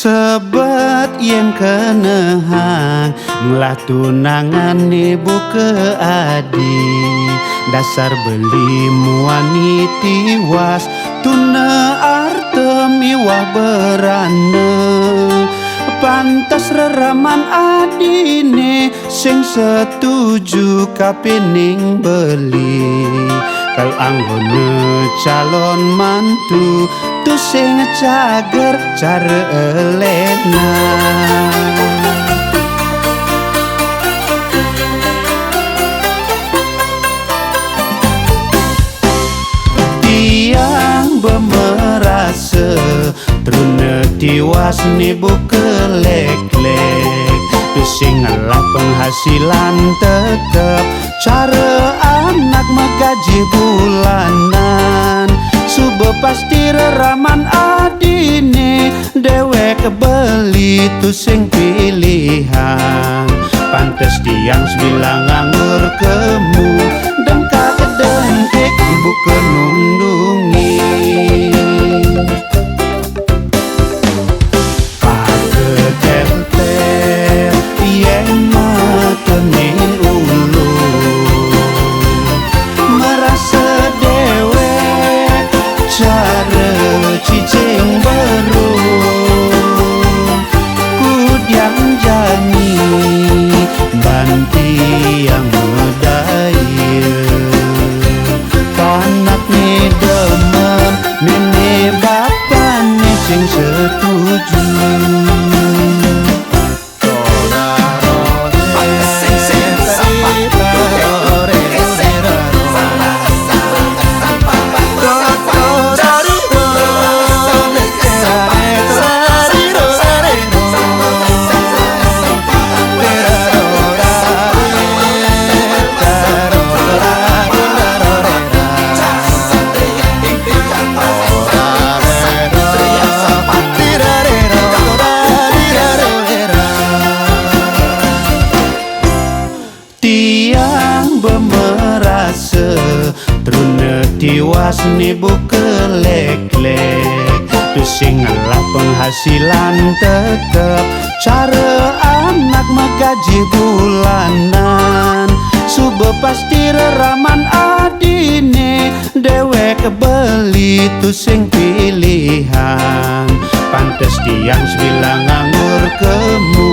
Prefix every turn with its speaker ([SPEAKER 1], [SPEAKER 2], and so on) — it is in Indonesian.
[SPEAKER 1] Sebab yen kenehang melah tunangan ibu ke adi, dasar beli muani tiwas tuna artemi wah berane. Pantas reraman adine sing setuju kapining beli, kalau anggone calon mantu tu sing cager cara elena. Tiang bemerase trune tiwas nibu kelek-lek, tu sing ngelak penghasilan tetep cara anak magaji bulanan. Subuh pasti reraman adine dewek beli tu sing pilihan. Pantes tiang sebilang nganggur kemu dengkak dengkek bukan nundungi. Paketel yen mateni ulu merasa dewek cara cicing baru kudiang jani banti yang medaya. Anak ni demen nenek bapak ni sing setuju. Tiang bemerase trune tiwas nibu kelek-lek, tu sing ngelak penghasilan tetep cara anak magaji bulanan. Subuh pasti reraman adine dewek beli tu sing pilihan. Pantes tiang sebilang nganggur kemu